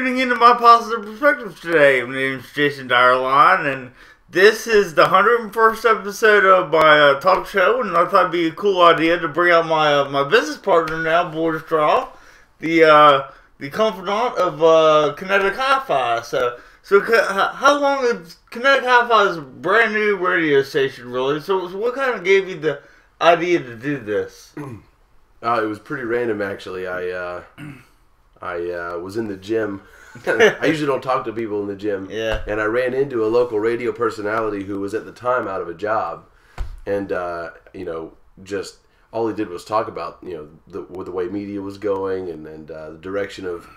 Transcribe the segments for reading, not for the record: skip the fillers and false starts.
tuning into My Positive Perspectives today. My name is Jason Dyerline, and this is the 101st episode of my talk show, and I thought it'd be a cool idea to bring out my business partner now, Boris Straw, the confidant of Kinetic Hifi. So how long is Kinetic Hifi is a brand new radio station, really? So what kind of gave you the idea to do this? It was pretty random, actually. I was in the gym. I usually don't talk to people in the gym. Yeah. And I ran into a local radio personality who was at the time out of a job, and just all he did was talk about the way media was going and the direction of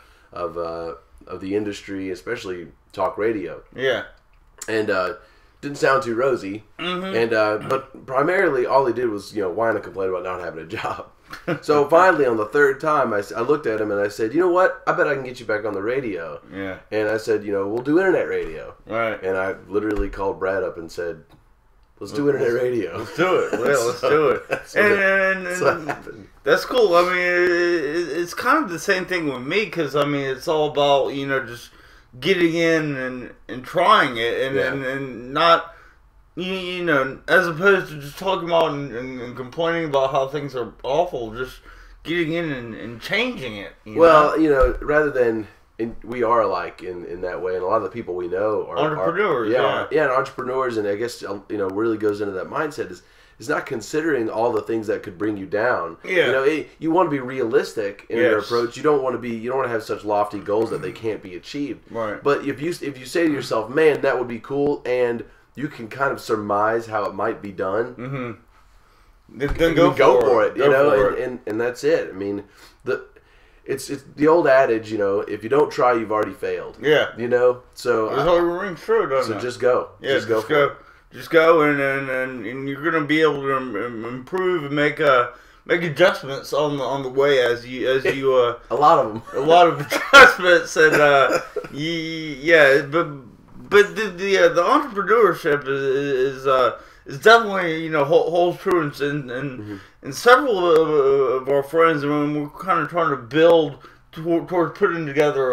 the industry, especially talk radio. Yeah. And didn't sound too rosy. Mm-hmm. And but primarily all he did was whine and complain about not having a job. So finally, on the third time, I looked at him and I said, "You know what? I bet I can get you back on the radio." Yeah. And I said, "We'll do internet radio." Right. And I literally called Brad up and said, "Let's do internet radio. Let's do it. Well, let's do it." That's what happened. That's cool. I mean, it's kind of the same thing with me, because I mean, it's all about just getting in and trying it and not. As opposed to just talking about and complaining about how things are awful, just getting in and changing it. Well, rather than, we are alike in that way, and a lot of the people we know are entrepreneurs. And entrepreneurs, and I guess really goes into that mindset is not considering all the things that could bring you down. Yeah. You want to be realistic in your approach. You don't want to have such lofty goals that they can't be achieved. Right. But if you say to yourself, "Man, that would be cool," and you can kind of surmise how it might be done. Mm-hmm. Then go for it. And that's it. I mean, it's the old adage, if you don't try, you've already failed. Yeah. So it always rings true, doesn't it? So just go. Yeah, just go. Just go, and you're gonna be able to improve and make adjustments on the way as you a lot of them. A lot of adjustments, and But the entrepreneurship is definitely holds true in several of our friends, and we're kind of trying to build towards putting together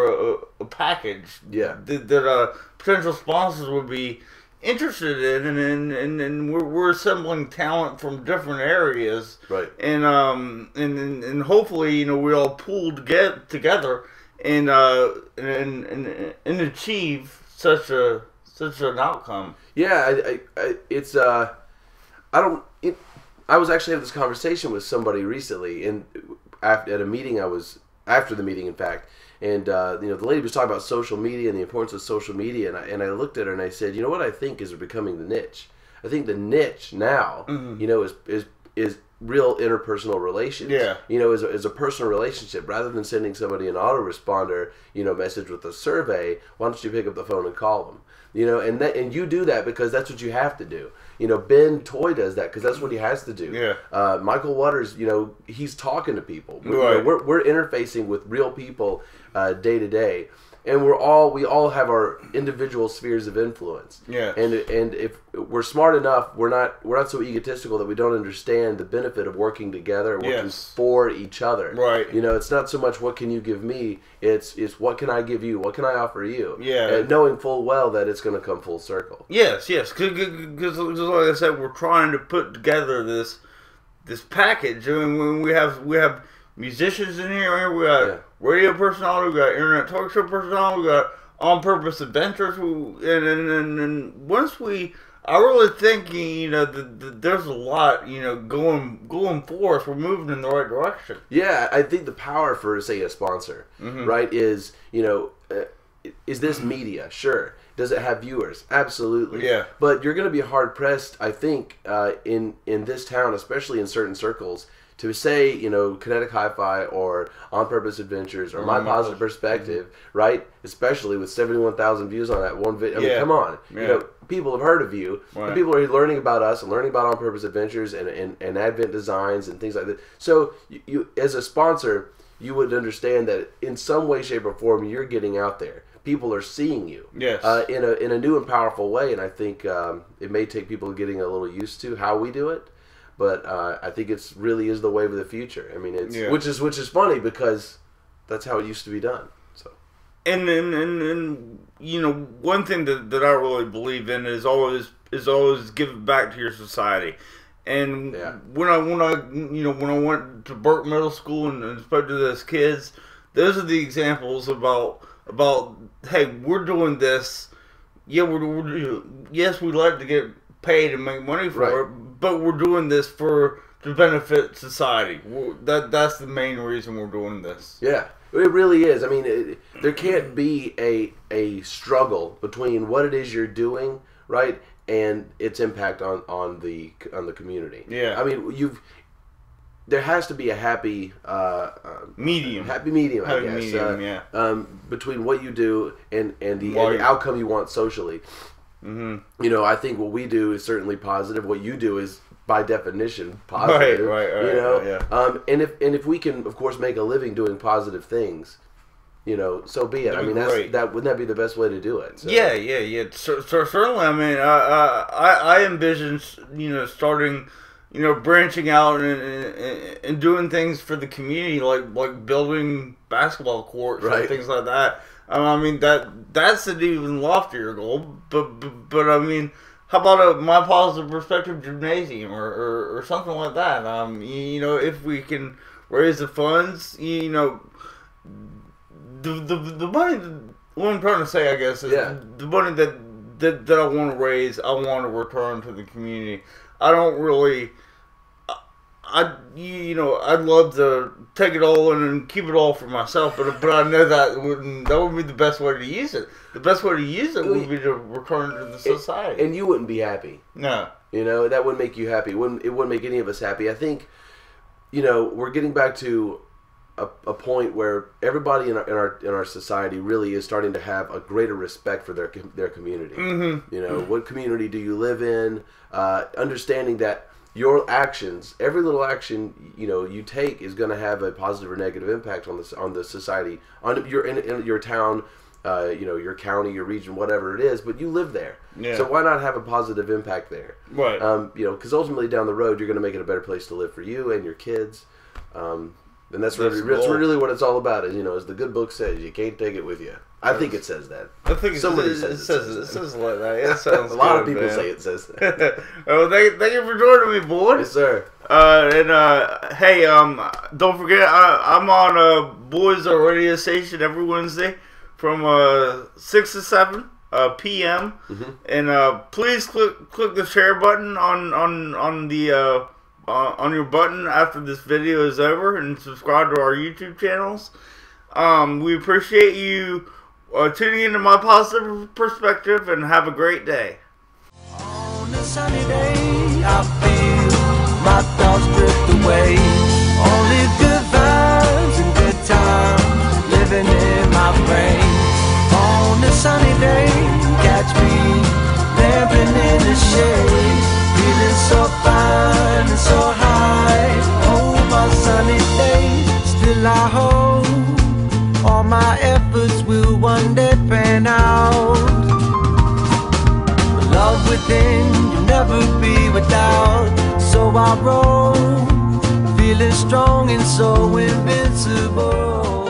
a package that potential sponsors would be interested in, and we're assembling talent from different areas, right? And hopefully we all pool together and achieve such an outcome. Yeah, I was actually having this conversation with somebody recently, and at a meeting after the meeting, in fact, and the lady was talking about social media and the importance of social media, and I looked at her and I said, what I think is becoming the niche. I think the niche now, is real interpersonal relations. Yeah. Is a personal relationship. Rather than sending somebody an autoresponder, message with a survey, why don't you pick up the phone and call them? And you do that because that's what you have to do. Ben Toy does that because that's what he has to do. Yeah. Michael Waters, he's talking to people. Right. We're interfacing with real people day to day. And we all have our individual spheres of influence. Yeah. And if we're smart enough, we're not so egotistical that we don't understand the benefit of working together, working for each other. Right. It's not so much what can you give me, it's what can I give you, what can I offer you. Yeah. And knowing full well that it's going to come full circle. Yes. Because like I said, we're trying to put together this package. I mean, we have musicians in here. We got radio personality. We got internet talk show personality. We got on purpose adventures. And once I really think that there's a lot going for us. We're moving in the right direction. Yeah, I think the power for, say, a sponsor, right, is is this media? Sure. Does it have viewers? Absolutely. Yeah. But you're going to be hard pressed, I think, in this town, especially in certain circles, to say, Kinetic Hifi or On Purpose Adventures or My Positive Perspective, right? Especially with 71,000 views on that one video. I mean, come on. Yeah. People have heard of you. Right. And people are learning about us and learning about On Purpose Adventures and Advent Designs and things like that. So, you as a sponsor, you would understand that in some way, shape, or form, you're getting out there. People are seeing you in a new and powerful way. And I think it may take people getting a little used to how we do it. But I think it's really is the wave of the future. I mean, which is funny because that's how it used to be done. So and you know, one thing that I really believe in is always give it back to your society. And when I went to Burke Middle School and spoke to those kids, those are the examples about hey, we're doing this. Yeah, yes, we like to get paid and make money for it, but we're doing this to benefit society. That's the main reason we're doing this. Yeah, it really is. I mean, there can't be a struggle between what it is you're doing, right, and its impact on the community. Yeah, I mean, there has to be a happy medium. Happy medium, I guess. Between what you do and the outcome you want socially. Mm-hmm. You know, I think what we do is certainly positive. What you do is, by definition, positive. Right. You know, and if we can, of course, make a living doing positive things, you know, so be it. I mean, wouldn't that be the best way to do it? So. Yeah. So certainly, I mean, I envision, you know, starting, you know, branching out and doing things for the community, like building basketball courts and things like that. I mean, that's an even loftier goal. But I mean, how about my positive perspective gymnasium or something like that? You know, if we can raise the funds, you know, the money. What I'm trying to say, I guess, is the money that I want to raise, I want to return to the community. I don't really. I'd love to take it all in and keep it all for myself, but I know that would be the best way to use it. The best way to use it would be to return to the society. And you wouldn't be happy. No. You know, that wouldn't make you happy. It wouldn't make any of us happy. I think, you know, we're getting back to a point where everybody in our society really is starting to have a greater respect for their community. Mm-hmm. You know, what community do you live in? Understanding that your actions, every little action, you know, you take is going to have a positive or negative impact on the society, on your town, you know, your county, your region, whatever it is. But you live there, so why not have a positive impact there? Right. You know, because ultimately down the road, you're going to make it a better place to live for you and your kids. And that's really what it's all about. Is, you know, as the good book says, you can't take it with you. I think it says that. I think somebody it says it says like that. It sounds a lot of good, people man. say it says that. Well, thank you for joining me, boy. Yes, sir. Hey, don't forget, I'm on Boys Radio Station every Wednesday from 6 to 7 p.m. Mm-hmm. And please click the share button on your button after this video is over, and subscribe to our YouTube channels. We appreciate you tuning into my positive perspective, and have a great day. On a sunny day, I feel my thoughts drift away. Only good vibes and good times living in my brain. On a sunny day, catch me lamping in the shade, feeling so fine and so high. Oh, my sunny days, still I hope all my efforts will one day pan out. The love within you'll never be without. So I roll, feeling strong and so invincible.